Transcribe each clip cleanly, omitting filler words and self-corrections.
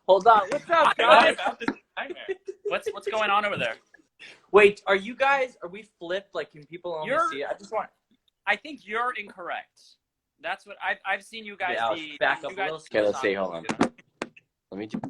Hold on. What's up, guys? What's going on over there? Wait, are you guys? Are we flipped? Like, can people only see it? I think you're incorrect. That's what I've seen you guys be. Back up a little. Okay, let's see. Hold on. Let me do.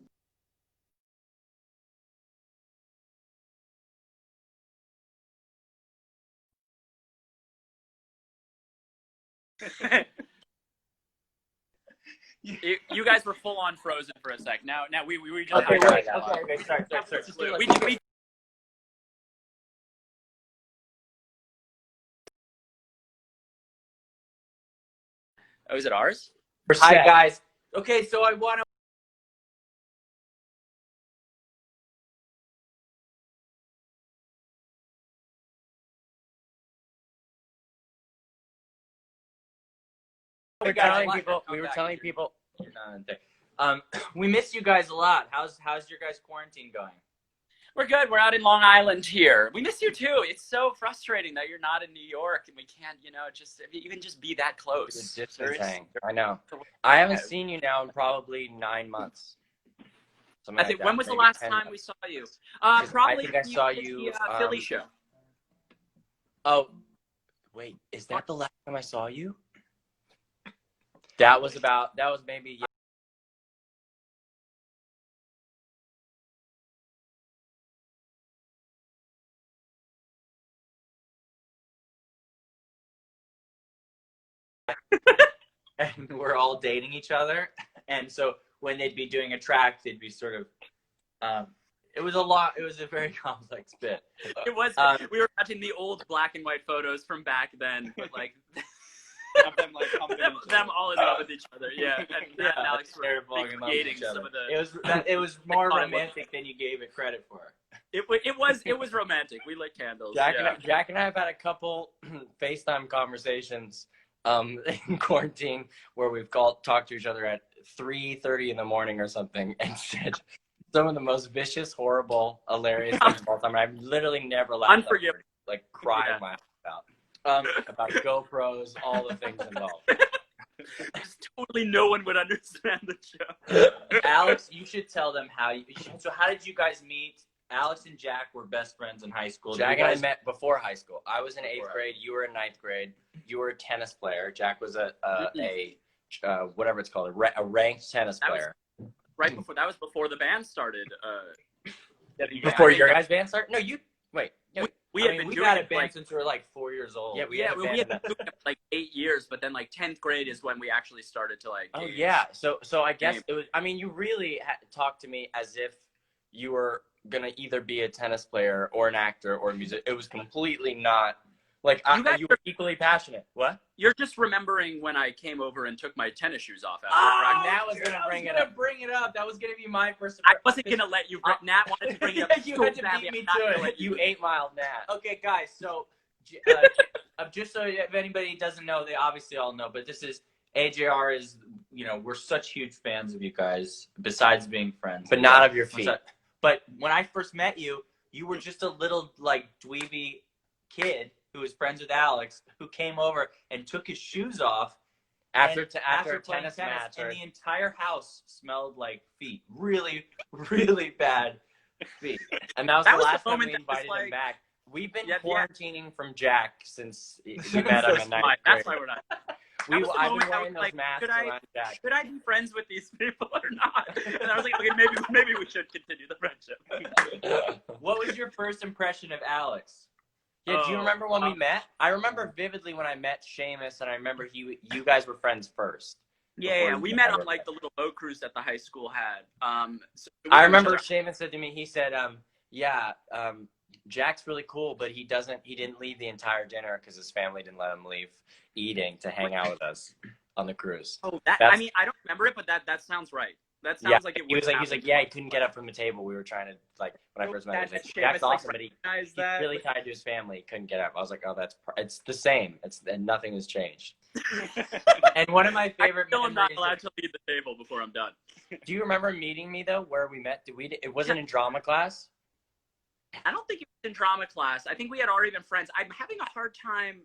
You guys were full on frozen for a sec. Now we just Okay, have okay. Sorry. we Oh, is it ours? Hi, guys. Okay, so I want to. We were telling people. We miss you guys a lot. How's your guys' quarantine going? We're good. We're out in Long Island here. We miss you too. It's so frustrating that you're not in New York and we can't, just even just be that close. It's distancing. I know. I haven't seen you now in probably 9 months. I think. When was the last time we saw you? Probably. I think I saw you the Philly show. Oh, wait. Is that the last time I saw you? That was maybe. And we're all dating each other, and so when they'd be doing a track, they'd be sort of. It was a very complex bit. It was. We were watching the old black and white photos from back then, but like. Of them like them all in love with each other, yeah. And Alex were recreating some of the. It was more romantic than you gave it credit for. It was romantic. We lit candles. Jack and I have had a couple FaceTime conversations in quarantine where we've talked to each other at 3:30 in the morning or something and said some of the most vicious, horrible, hilarious things of all time. I've literally never laughed. Unforgivable. Like crying my out. About GoPros, all the things involved. Just totally no one would understand the show. Alex, you should tell them so how did you guys meet? Alex and Jack were best friends in high school. Jack and I met before high school. I was in 8th grade. You were in 9th grade. You were a tennis player. Jack was a whatever it's called, a ranked tennis player. That was before the band started. Before your guys' band started? No, you wait. We had a band since we were like 4 years old. We had been doing it like 8 years, but then like 10th grade is when we actually started to like. Oh yeah, so I guess it was. I mean, you really talked to me as if you were gonna either be a tennis player or an actor or a musician. It was completely not like you were equally passionate. What? You're just remembering when I came over and took my tennis shoes off after practice. Nat was gonna bring it up. That was gonna be my first. I wasn't gonna let you. Nat wanted to bring it up. You had to beat me to it. You 8-miled Nat. Okay, guys. So, just so if anybody doesn't know, they obviously all know. But this is AJR is. We're such huge fans of you guys. Besides being friends, but not of your feet. But when I first met you, you were just a little like dweeby kid who was friends with Alex, who came over and took his shoes off after a tennis match, and the entire house smelled like feet, really, really bad feet. And that was the last time we invited him back. We've been quarantining from Jack since we met him in 9th grade. That's why we're not. I've been wearing those masks around Jack. Should I be friends with these people or not? And I was like, okay, maybe we should continue the friendship. What was your first impression of Alex? Yeah, do you remember when we met? I remember vividly when I met Seamus, and I remember you guys were friends first. Yeah, we met on like the little boat cruise that the high school had. I remember Seamus said to me, he said, Jack's really cool, but he didn't leave the entire dinner because his family didn't let him leave eating to hang out with us on the cruise. Oh, I mean, I don't remember it, but that sounds right. That sounds like it was. He was like, he couldn't get up from the table. We were trying to when I first met him, he was like, Jack's awesome, but he's really tied to his family. He couldn't get up. I was like, oh, it's the same. And nothing has changed. And one of my favorite. I'm not allowed to leave the table before I'm done. Do you remember meeting me though? Where we met? It wasn't in drama class. I don't think it was in drama class. I think we had already been friends. I'm having a hard time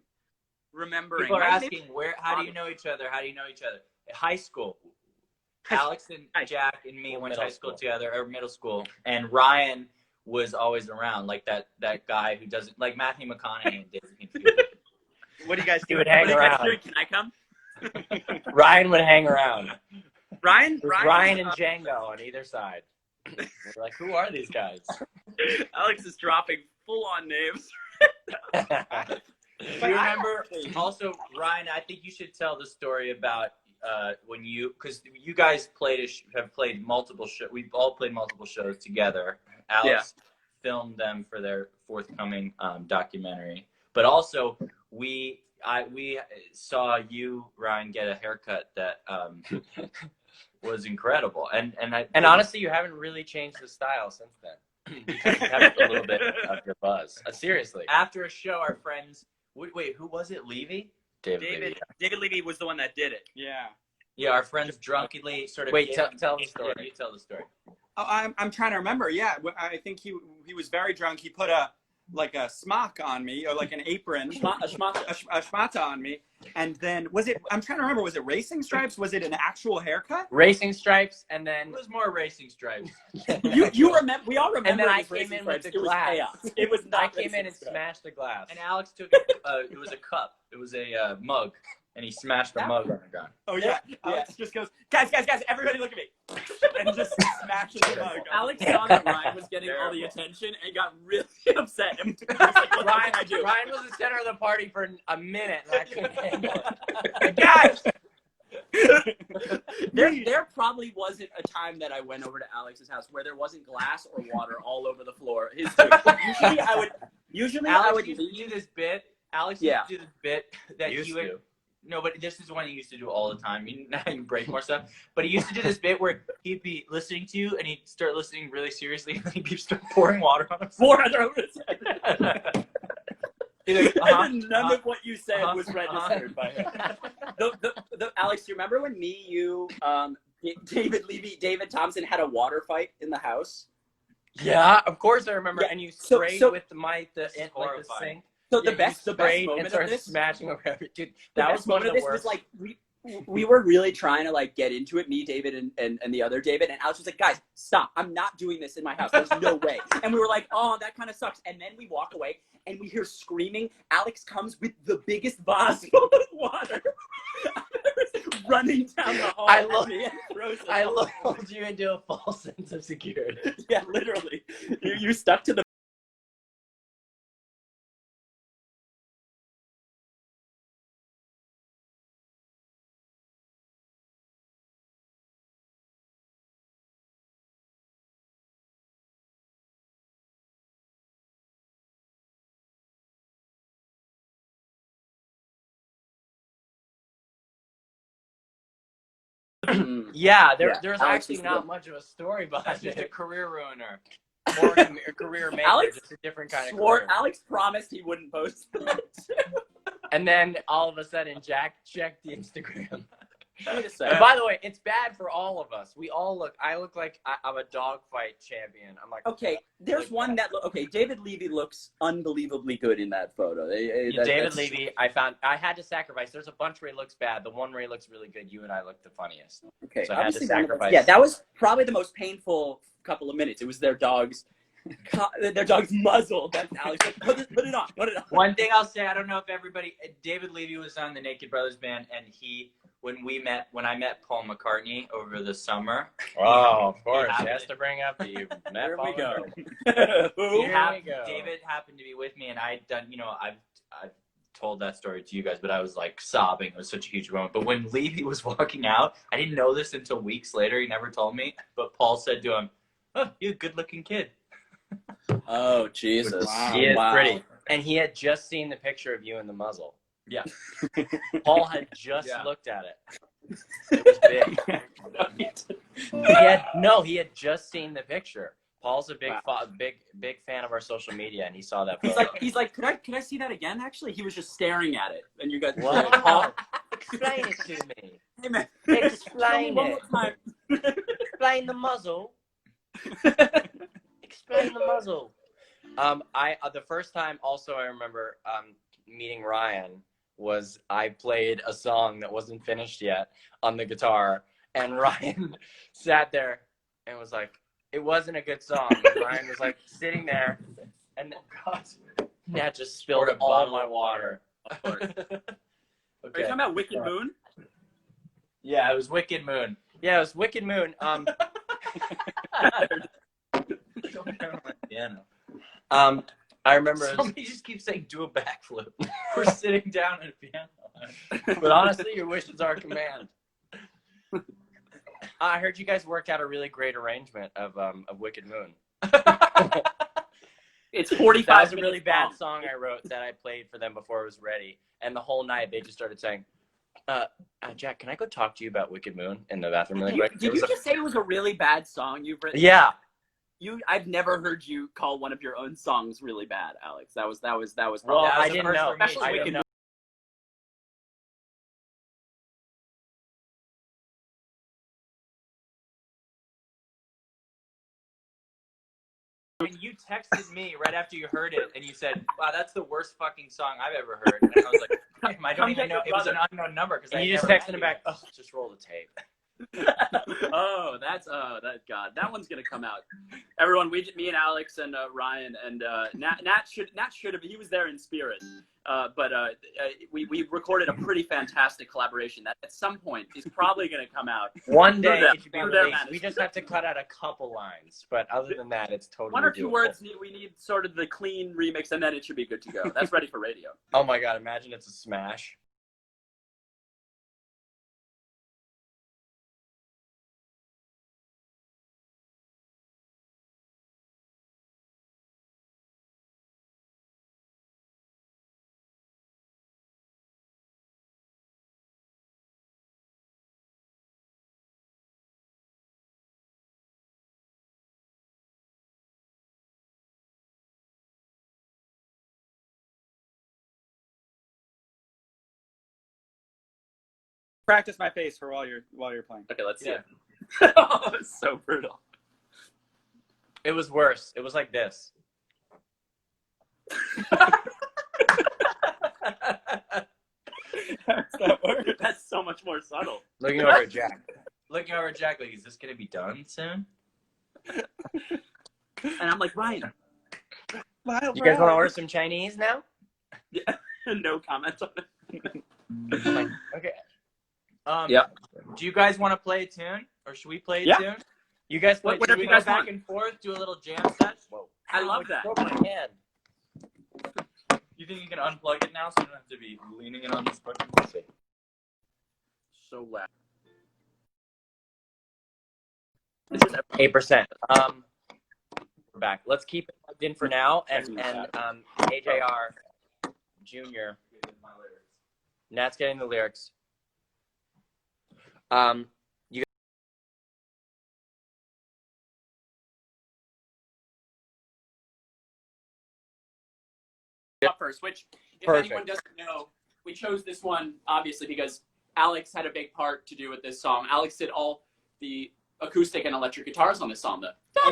remembering. People are asking, how do you know each other? How do you know each other? High school. Alex and Jack and me went to high school together, or middle school, and Ryan was always around, like that guy who doesn't, like Matthew McConaughey and David Confusion. What do you guys do? He would hang around. Can I come? Ryan would hang around. Ryan and Django on either side. We're like, who are these guys? Alex is dropping full-on names. Do you remember, also, Ryan, I think you should tell the story about when because you guys have played multiple shows. We've all played multiple shows together. Alex filmed them for their forthcoming documentary. But also, we saw you, Ryan, get a haircut that was incredible. And honestly, you haven't really changed the style since then. You have a little bit of your buzz. Seriously. After a show, our friends... Wait, who was it? Levy? David Levy was the one that did it. Yeah. Yeah, our friends drunkenly sort of... Wait, tell the story. Yeah, you tell the story. Oh, I'm trying to remember. Yeah, I think he was very drunk. He put a smock on me, or like an apron, a schmata on me. And then I'm trying to remember, was it racing stripes? Was it an actual haircut? Racing stripes, and then... It was more racing stripes. you remember, we all remember. And then I came in with the glass. It was not. I came in and smashed the glass. And Alex took it was a cup. It was a mug. And he smashed the mug on the ground. Oh, yeah. Alex just goes, guys, everybody look at me. And just smashes the mug. Alex saw that Ryan was getting all the attention and got really upset. And like, Ryan was the center of the party for a minute, and I couldn't handle it. Guys! There probably wasn't a time that I went over to Alex's house where there wasn't glass or water all over the floor. Usually I would do this bit. Alex used to do this bit that he would... No, but this is one he used to do all the time. Now you break more stuff. But he used to do this bit where he'd be listening to you, and he'd start listening really seriously, and then he'd start pouring water on himself. Water over his head. And none of what you said was registered by him. Alex, do you remember when you, David Levy, David Thompson had a water fight in the house? Yeah, of course I remember. Yeah, and you sprayed with the sink. So the best moment of this, smashing over every dude. That was one of the worst. Was like we were really trying to like get into it. Me, David, and the other David, and Alex was like, "Guys, stop! I'm not doing this in my house. There's no way." And we were like, "Oh, that kind of sucks." And then we walk away, and we hear screaming. Alex comes with the biggest vase full of water, running down the hall. I lulled you into a false sense of security. Yeah, literally. You stuck to the. Yeah, there's actually not much of a story behind it. Just a career ruiner. Or a career maker. Alex just a different kind of career. Alex promised he wouldn't post that. And then all of a sudden, Jack checked the Instagram. Wait a second. And by the way, it's bad for all of us. I look like I'm a dogfight champion. I'm like, okay, there's one that, David Levy looks unbelievably good in that photo. David Levy, I had to sacrifice. There's a bunch where he looks bad. The one where he looks really good, you and I look the funniest. Okay, so I had to sacrifice. Yeah, that was probably the most painful couple of minutes. It was their dog's muzzle. That's Alex. Put it on. One thing I'll say, I don't know if David Levy was on the Naked Brothers band, and when I met Paul McCartney over the summer. Oh, of course. He has to bring up that you met Here Paul we go. David happened to be with me, and I'd done, I've told that story to you guys, but I was like sobbing. It was such a huge moment. But when Levy was walking out, I didn't know this until weeks later. He never told me. But Paul said to him, "Oh, you're a good-looking kid." Oh, Jesus. Wow. He is pretty. And he had just seen the picture of you in the muzzle. Yeah. Paul had just looked at it. It was big. He had just seen the picture. Paul's a big fan of our social media, and he saw that photo. He's like, can I see that again? Actually, he was just staring at it, and you guys. Well, Paul, explain it to me. Hey man, explain one more time. Explain the muzzle. Explain the muzzle. The first time also I remember meeting Ryan was I played a song that wasn't finished yet on the guitar, And Ryan sat there and was like, it wasn't a good song. And Ryan was like sitting there, and Nat just spilled all my water. Okay. Are you talking about Wicked Moon? Yeah, it was Wicked Moon. Yeah, it was Wicked Moon. I remember somebody just keeps saying do a backflip. We're sitting down at a piano. But honestly, your wishes are command. I heard you guys worked out a really great arrangement of Wicked Moon. It's 45 That was a really minutes bad long. song I wrote that I played for them before it was ready. And the whole night they just started saying, Jack, can I go talk to you about Wicked Moon in the bathroom really quick? Did you just say it was a really bad song you've written? Yeah. I've never heard you call one of your own songs really bad, Alex. That was Well, I didn't know. Especially I Wicked didn't know. When you texted me right after you heard it, and you said, "Wow, that's the worst fucking song I've ever heard," and I was like, "I don't even know." It was an unknown number because you just texted him back. Oh, just roll the tape. God, that one's gonna come out. Everyone, me and Alex and Ryan and Nat should have. He was there in spirit, but we recorded a pretty fantastic collaboration that at some point is probably gonna come out. One day it should be released. We just have to cut out a couple lines, but other than that, it's totally one or two doable. words. We need sort of the clean remix, and then it should be good to go. That's ready for radio. Oh my God! Imagine it's a smash. Practice my face for while you're playing. Okay, let's see it. Oh, it's so brutal. It was worse. It was like this. That's so much more subtle. Looking over at Jack. Looking over at Jack, like, is this gonna be done soon? And I'm like, Ryan. You guys want to order some Chinese now? Yeah. No comments on it. Okay. Yeah. Do you guys want to play a tune, or should we play a tune? You guys play. Whatever Should we you go guys back want. and forth, do a little jam set? Whoa. I love that. Broke my hand. You think you can unplug it now, so you don't have to be leaning it on this button? Let's see. So loud. 8%. We're back. Let's keep it plugged in for now, and AJR Junior. Nat's getting the lyrics. You up first, which, if anyone doesn't know, we chose this one obviously because Alex had a big part to do with this song. Alex did all the acoustic and electric guitars on this song. With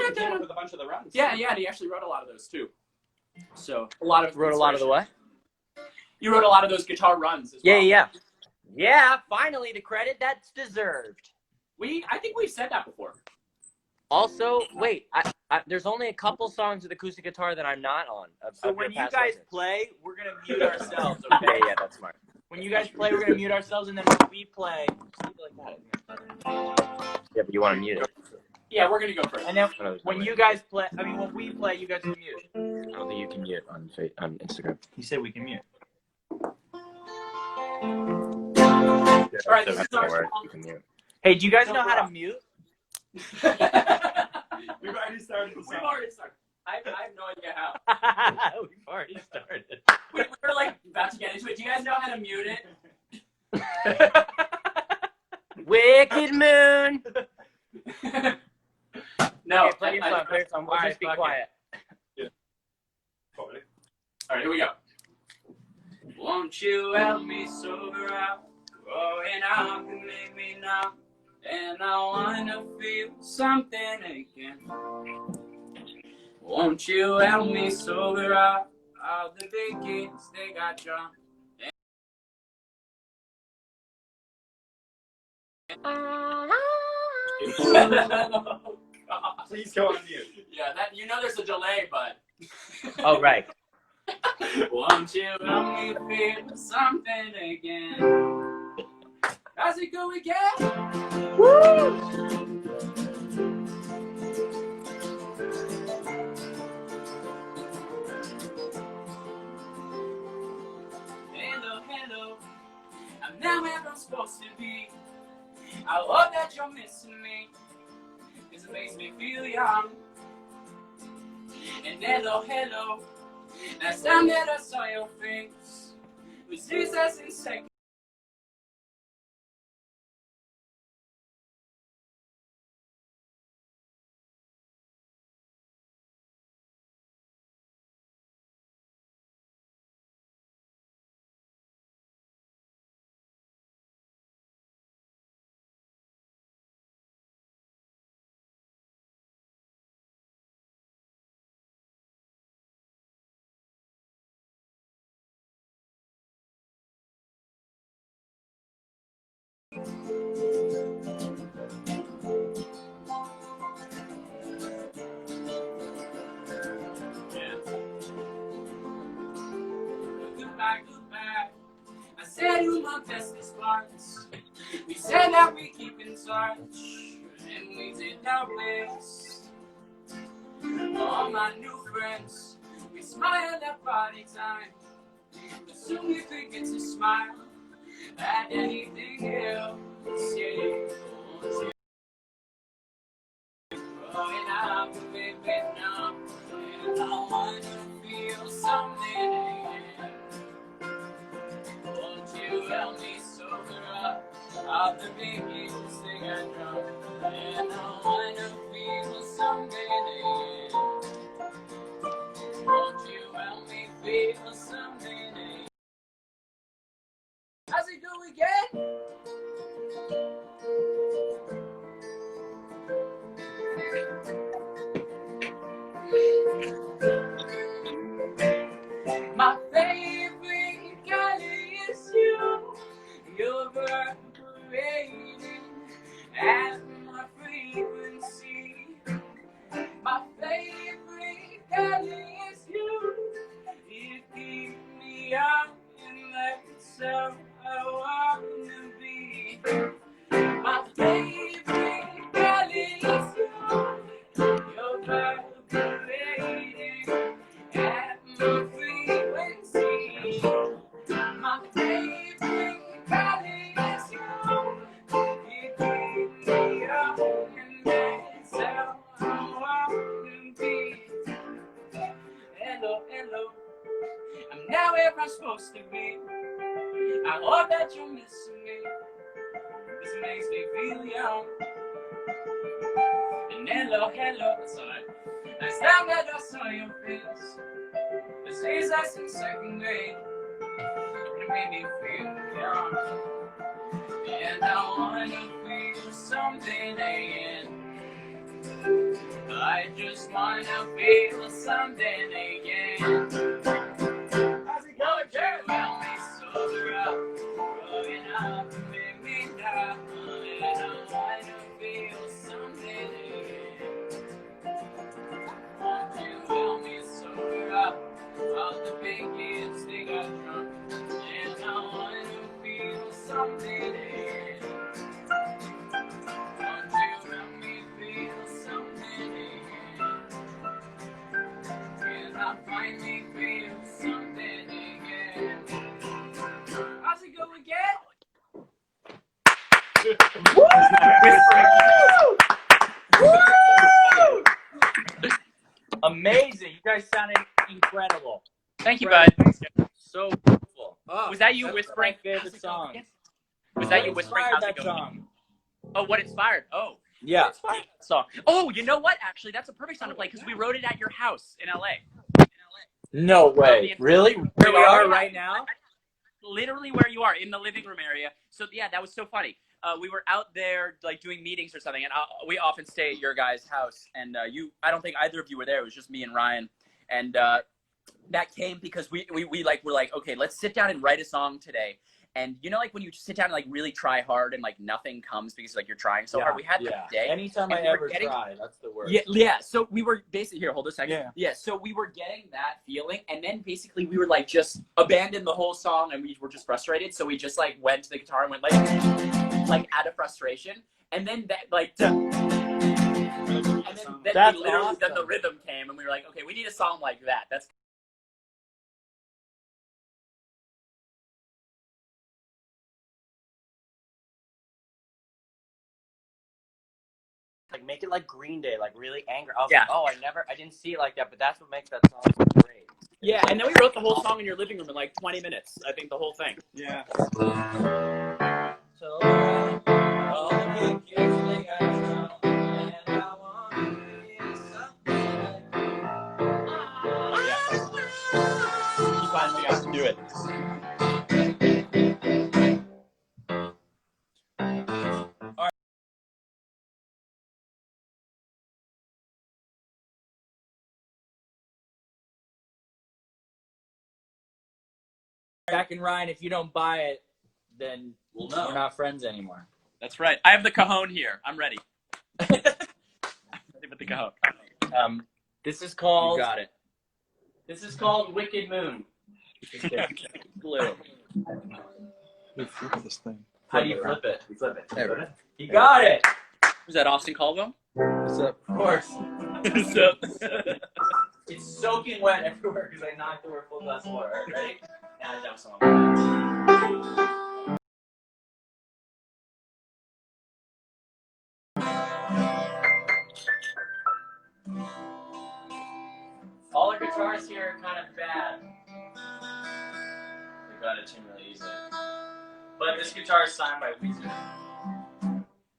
a bunch of the runs. Yeah, and he actually wrote a lot of those too. So a lot of wrote a lot of the what? You wrote a lot of those guitar runs as well. Yeah, finally the credit that's deserved. I think we've said that before. Also, wait, there's only a couple songs with acoustic guitar that I'm not on. So when you guys play, we're going to mute ourselves, okay? Yeah, that's smart. When you guys play, we're going to mute ourselves, and then when we play, Yeah, but you want to mute it. Yeah, we're going to go first. And then when you guys play, when we play, you guys can mute. I don't think you can mute on Instagram. You said we can mute. All right, this is our song. Hey, do you guys know how to mute? We've already started. We've already started. I have no idea how. We've already started. We were like about to get into it. Do you guys know how to mute it? Wicked Moon. No. Okay, play your song. Play your song. We'll just be quiet. All right, here we go. Won't you help me sober up? Growing up can make me numb, and I wanna feel something again. Won't you help me sober up? All the big kids, they got drunk. Please go on mute. Yeah, that there's a delay, but. Oh, right. Won't you help me feel something again? How's it go again? Woo! Hello, hello. I'm not where I'm supposed to be. I hope that you're missing me, 'cause it makes me feel young. And hello, hello. Last time that I saw your face was Jesus in second. Goodbye, goodbye. I said you my bestest parts. We said that we keep in touch, and we did our best. All my new friends, we smile at party time, but soon we forget to smile at anything else. Yeah. Growing up, living up, and I wanna feel something again. Won't you help me sober up of the biggest thing I know? And I wanna feel something again. Won't you help me feel something again? How's it go again? My favorite color is you. You're vibrating at my frequency. My favorite color is you. You keep me up, and that's how I wanna be. My favorite color is you. You're vibrating at my frequency. My favorite color is you. You keep me up, and that's how I wanna be. Hello, hello. I'm now where I'm supposed to be. I hope that you're missing me. This makes me feel young. And hello, hello. Sorry. Last time that I saw your face, the Jesus in second grade. It made me feel young. And I wanna feel something again. I just wanna feel something again. How's it going, Jared? Help me sober up, growing up and make me down. And I wanna feel something again. Won't you help me sober up all the big kids they got drunk? And I wanna feel something again. Won't you help me feel something again? Can I finally feel something again? How's it go again? Amazing. You guys sounded incredible. Thank you, bud. So beautiful. Was that you That's whispering? my favorite song. Was that you whispering? Inspired How's it that going? song? Oh, what inspired? Oh. Yeah. What inspired that song? Oh, you know what? Actually, that's a perfect song to play because we wrote it at your house in LA. No way. Really? Where we are right now? Literally where you are, in the living room area. So yeah, that was so funny. We were out there like doing meetings or something, and we often stay at your guys' house. And I don't think either of you were there. It was just me and Ryan. And that came because we were like, okay, let's sit down and write a song today. And you know, like when you sit down and like really try hard and like nothing comes because like you're trying so hard. We had that day. Anytime I ever try, that's the worst. Yeah. So we were basically here. Hold a second. Yeah. So we were getting that feeling, and then basically we were like just abandoned the whole song, and we were just frustrated. So we just like went to the guitar and went like out of frustration, and then that like. And then awesome. Then the rhythm came, and we were like, okay, we need a song like that. That's. Like make it like Green Day, like really angry. I was Yeah. like, oh, I didn't see it like that, but that's what makes that song so great. Yeah, and then we wrote the whole song in your living room in like 20 minutes. I think the whole thing. Yeah. So all the good kids they got drunk, and I want to be something like You finally got to do it. Jack and Ryan, if you don't buy it, then We'll know. we're not friends anymore. That's right. I have the cajon here. I'm ready. I'm ready with the cajon. This is called. You got it. This is called Wicked Moon. Okay. Glue. We flip this thing. How do you flip it? You flip it. There. You got it. Was that Austin Caldwell? What's up? Of course. So, It's soaking wet everywhere because I knocked over a full glass of water. Ready? Now I dump some on my All our guitars here are kind of bad. They got it tuned really easily. But this guitar is signed by Weezer.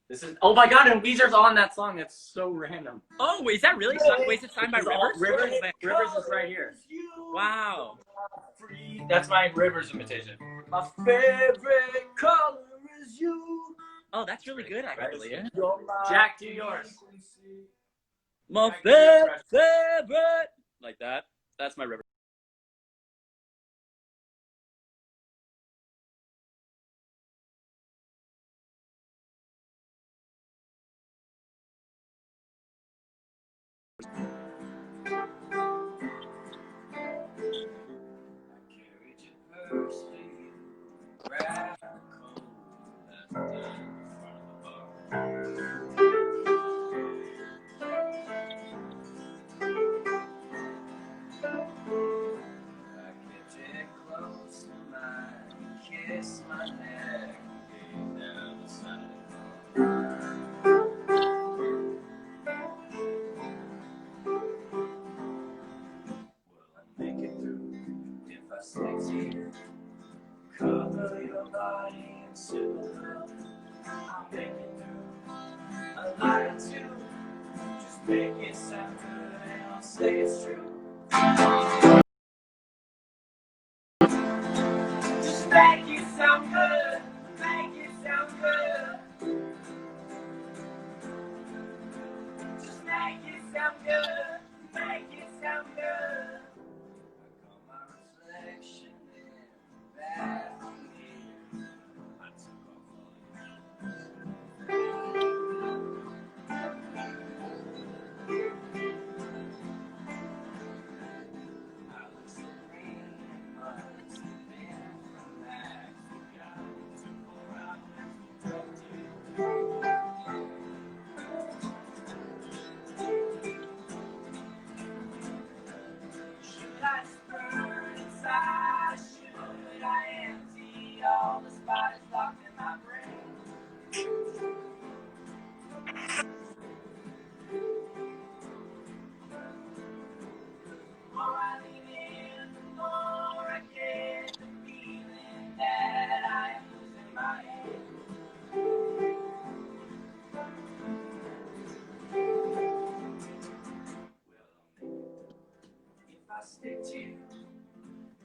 This is, oh my god, and Weezer's on that song. That's so random. oh, is that really? Wait, is it signed by Rivers? Rivers is right here. Wow. That's my Rivers imitation. My favorite color is you. Oh, that's really good, actually. Yeah. Jack, do yours. My favorite. Like that. That's my Rivers. Kiss my neck, down the side. Will I make it through if I stay here? Cover your body in silver. I'll make it through a lie or two. Just make it sound good and I'll say it's true. Just make it sound good. Make it sound good. Just make it sound good. Make it sound good. I call my reflection in the bathroom here. I took off I look so green and must have been from that. Forgot to pour out and talk to you. Should I burn inside? Should I empty all the spots locked in my brain? The more I lean in, the more I get the feeling that I am losing my head. If I stick to you,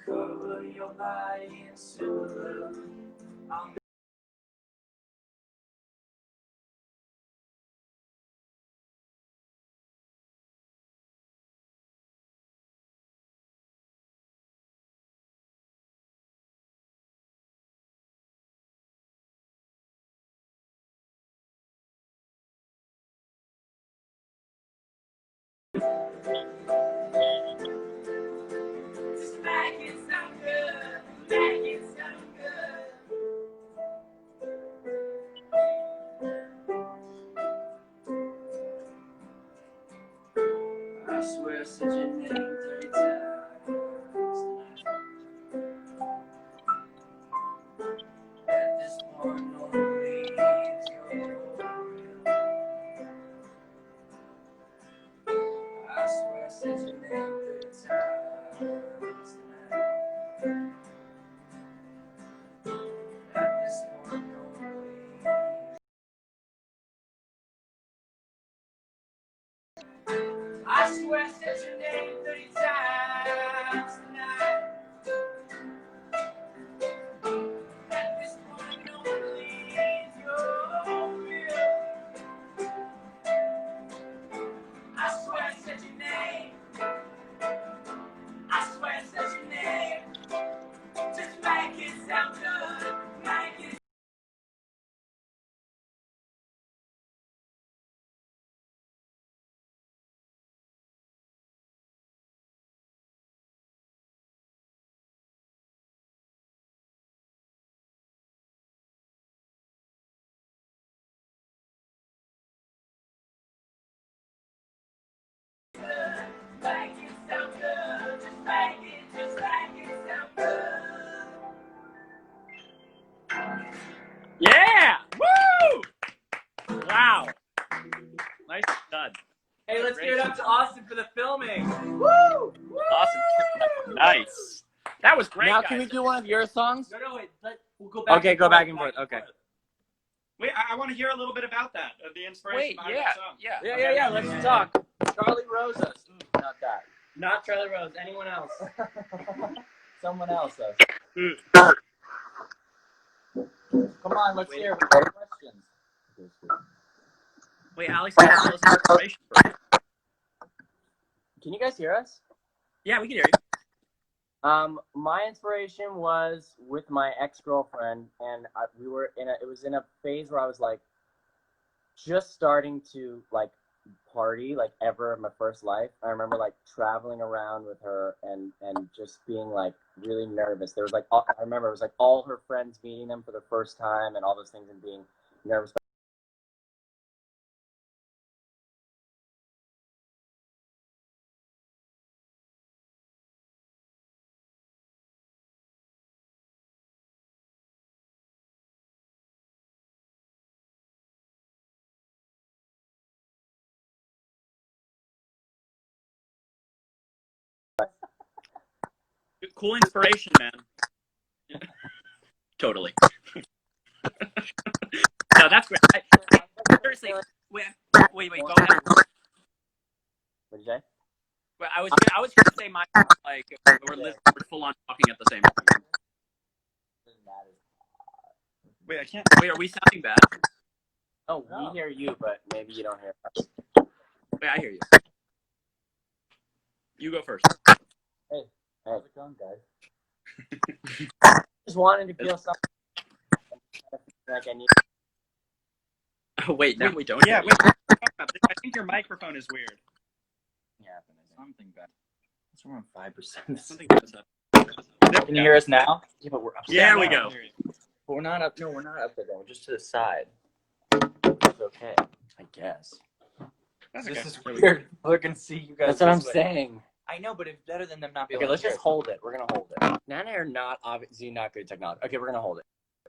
cover your body in silver. I'll swear I said your name 30 times tonight. At this point, no one believes you're real. I swear I said your name 30 times tonight. At this point, no one believes. I swear I said your name 30 times tonight. At this point, no one believes you're real. I swear I said your name. I swear I said your name. Just make it sound good. Make it. Make it sound good. Just make it sound good. Yeah! Woo! Wow. Nice done. Hey, let's give it up to Austin for the filming. Woo! Awesome. Nice. That was great. Now, guys. can we do one of your songs? No, wait. We'll go back. Okay, go back and forth. Okay. Wait, I want to hear a little bit about that, of the inspiration behind that song. Yeah. Let's talk. Charlie Rose us. Not that. Not Charlie Rose. Anyone else? Someone else does. Come on, let's hear questions. Wait, Alex, tell us your inspiration first. Can you guys hear us? Yeah, we can hear you. My inspiration was with my ex-girlfriend, and we were it was in a phase where I was like just starting to like party like ever in my first life. I remember like traveling around with her and just being like really nervous. There was like I remember it was like all her friends meeting them for the first time and all those things and being nervous. Cool inspiration, man. Totally. No, that's great. Seriously, wait, go ahead. What did you say? Well, I was gonna say my like we're full on talking at the same time. Wait, I can't. Wait, are we sounding bad? Oh, we hear you, but maybe you don't hear us. Wait, I hear you. You go first. Hey, how's it going, guys? Just wanted to feel something like I need. Oh, wait, no, we don't. Yeah, wait. I think your microphone is weird. Yeah, Something bad. it's around 5%. Something goes up. Can you hear us now? Yeah, but we're upstairs. Yeah, we go. But we're not up. No, we're not up there. We're just to the side. It's okay, I guess. That's okay. This is weird. We're gonna see you guys. That's what I'm this way. saying. I know, but it's better than them not being Okay, able let's to just hear. hold it. We're gonna hold it. Nana are not obviously not good at technology. Okay, we're gonna hold it.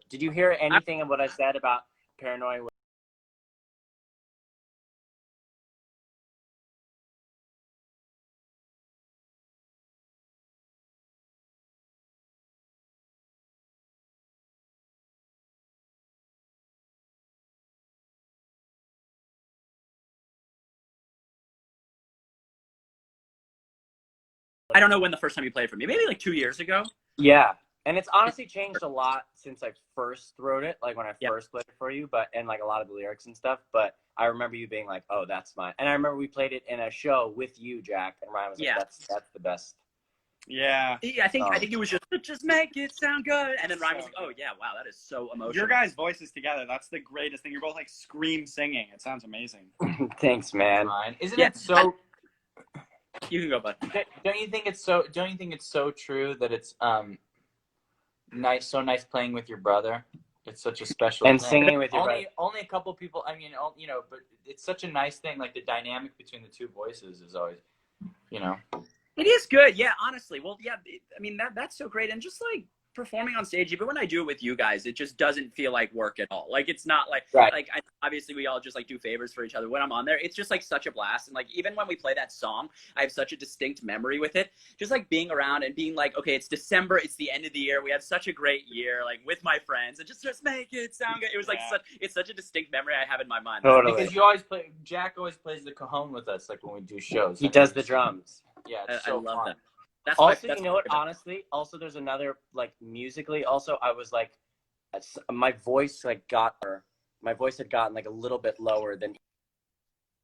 Did you hear anything of what I said about paranoia? I don't know when the first time you played for me. Maybe like 2 years ago. Yeah, and it's honestly changed a lot since I first wrote it. Like when I Yeah. first played it for you, but and like a lot of the lyrics and stuff. But I remember you being like, "Oh, that's mine." And I remember we played it in a show with you, Jack, and Ryan was like, Yeah. "That's the best." Yeah. I think it was just make it sound good, and then Ryan was like, "Oh yeah, wow, that is so emotional." Your guys' voices together—that's the greatest thing. You're both like scream singing. It sounds amazing. Thanks, man. Isn't Yeah, it so? You can go, bud. Don't you think it's so? Don't you think it's so true that it's nice, so nice playing with your brother? It's such a special And thing. singing with your brother. Only a couple people. I mean, you know, but it's such a nice thing. Like the dynamic between the two voices is always. you know. It is good, yeah. Honestly, well, yeah. I mean, that's so great, and just like performing on stage, even when I do it with you guys, it just doesn't feel like work at all. Like it's not like obviously we all just like do favors for each other. When I'm on there, it's just like such a blast, and like even when we play that song, I have such a distinct memory with it. Just like being around and being like, okay, it's December, it's the end of the year, we had such a great year, like with my friends, and just make it sound good. It was like it's such a distinct memory I have in my mind. Totally. Because you always play. Jack always plays the cajon with us, like when we do shows. He does the drums. Yeah, I love fun. that. That's also, you know what? Honestly, also there's another like musically. Also, I was like, my voice had gotten like a little bit lower than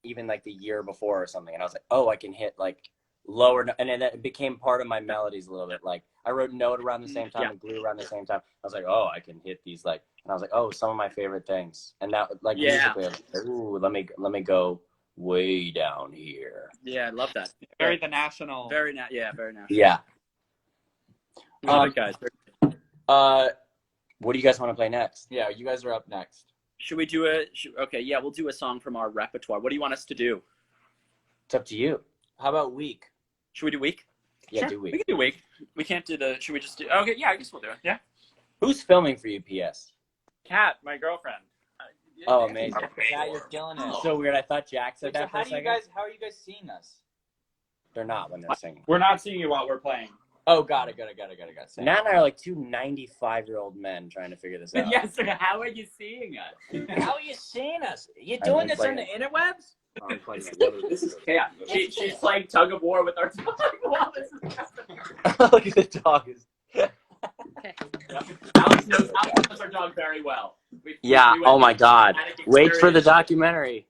even like the year before or something, and I was like, oh, I can hit like lower, and then it became part of my melodies a little bit. Like I wrote note around the same time and glue around the same time. I was like, oh, I can hit these like, and I was like, oh, some of my favorite things, and that like musically, I was like, ooh, let me go way down here. Yeah, I love that. Very the national. Very national. Yeah. Guys. What do you guys want to play next? Yeah, you guys are up next. Should we do okay, yeah, we'll do a song from our repertoire. What do you want us to do? It's up to you. How about Week? Should we do Week? Yeah, sure. do Week. We can do Week. We can't do should we just do, okay, yeah, I guess we'll do it. Yeah. Who's filming for you, PS? Kat, my girlfriend. Oh, amazing. Yeah, you're killing it. So weird. I thought Jack said that for a second. How are you guys seeing us? They're not when they're singing. We're not seeing you while we're playing. Oh, got it. Nat and I are like two 95-year-old men trying to figure this out. Yes, sir. How are you seeing us? How are you seeing us? You doing this on the interwebs? This is chaos. She's playing tug of war with our dog while this is happening. Look at the dog. Alex knows our dog very well. Oh my God. Wait for the documentary.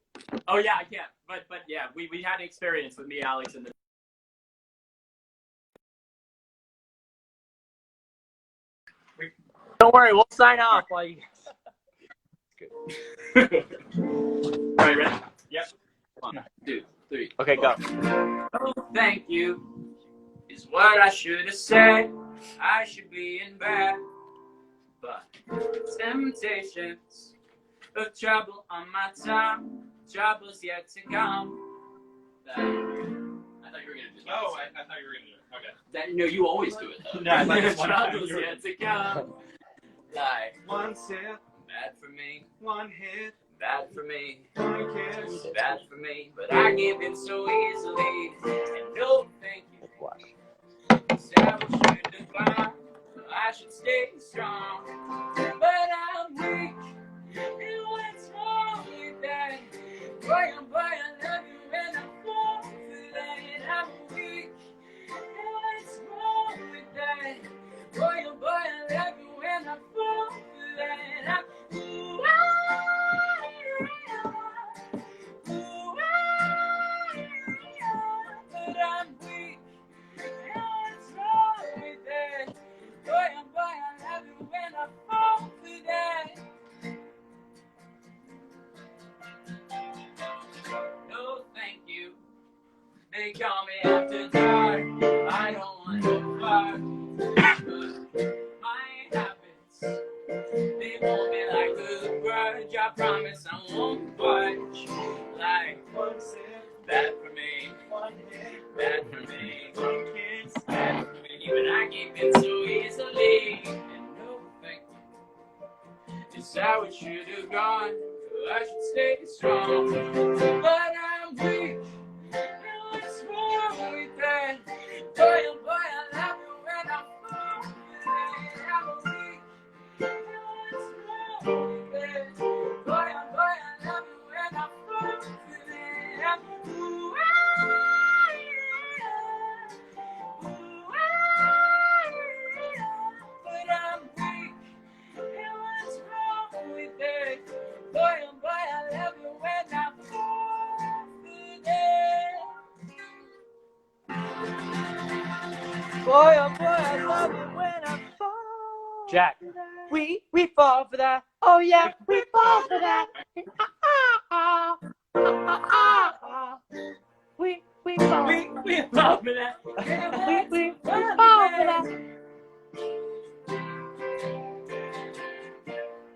Oh yeah, I can't. But yeah, we had an experience with me, Alex, and the. Don't worry, we'll sign off while you. All right, ready? Yep. 1, 2, 3. Okay, go. Oh, thank you is what I should have said. I should be in bed, but temptations of trouble on my tongue, trouble's yet to come. I thought you were gonna do that. Oh, I thought you were gonna do it. Okay. No, you always do it though. No, I thought it was trouble's yet to come. Like one sip, bad for me. one hit, bad for me. one kiss, bad for me. But I give in so easily, and no thank you. Say I should decline, I should stay strong, but I'm weak. And what's wrong with that? Boy, I love you and I fall for that. I'm weak. And what's wrong with that? Boy, I love you and I fall for that. But I'm weak. And what's wrong with that? Boy, I love you and I fall for that. No, thank you. They call me after dark. I don't want to fuck. My habits, they won't be like a grudge. I promise I won't budge. Like one sip, bad for me. One hit, bad for me. One kiss, bad for me. But I gave in so easily. And no, thank you. It's how it should have gone. I should stay strong. But I'm weak. And what's wrong with that? Boy, I love you when I fall for that. I'm weak. And what's wrong with that? Boy, I love you when I fall for that. Ooh, but I'm weak. And what's wrong with that? Boy, I love you when I fall for that. Boy, oh boy, I love it when I fall. Jack, we fall for that. Oh yeah, we fall for that. We fall for that. We fall for that.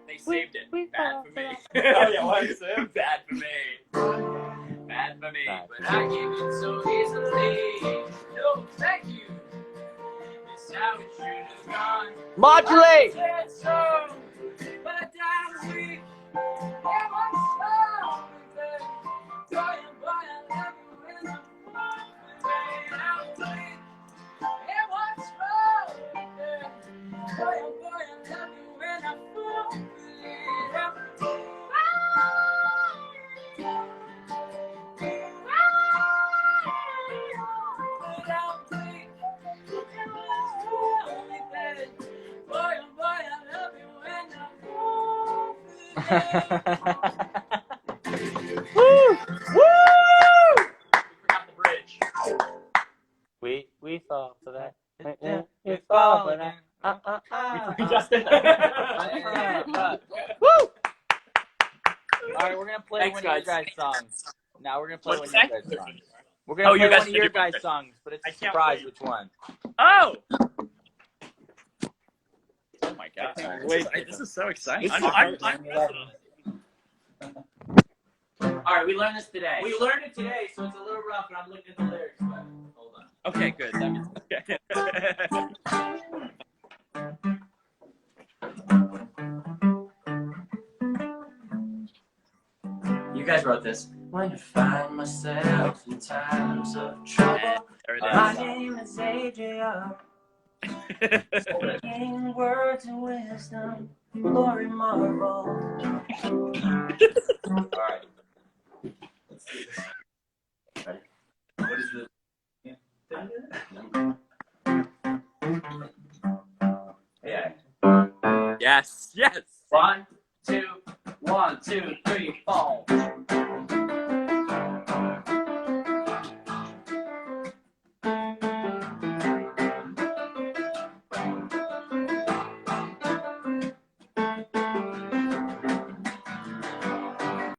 They saved it. Bad for me. Oh yeah, one sip. Bad for me. Bad for me. But I give so easily. No, thank you. It's how it should have gone. Modulate! I said so, but I died weak. It was so good. Boy, I love you in the morning. I'm weak. It was so good. Boy, I love you when I fall asleep. Woo! Woo! Forgot the bridge. We fall for that. We fall for that. We just did that. Woo! All right, we're gonna play Thanks, one of your guys. guys' songs. Now we're gonna play What'd one you of your say? guys' songs. We're gonna Oh, play you guys one of your did your guys' favorite. songs, but it's I a can't surprise wait. which one. Oh! Oh my god. Wait. This is so exciting. It's I'm All right, we learned this today. We learned it today, so it's a little rough, and I'm looking at the lyrics. But hold on. okay, good. That means You guys wrote this. When I find myself in times of trouble, there it my is. name is AJR. Speaking words of wisdom, glory marvel. All right. Let's do this. Ready? What is the? Yeah. Yes, yes. 1, 2, 1, 2, 3, 4.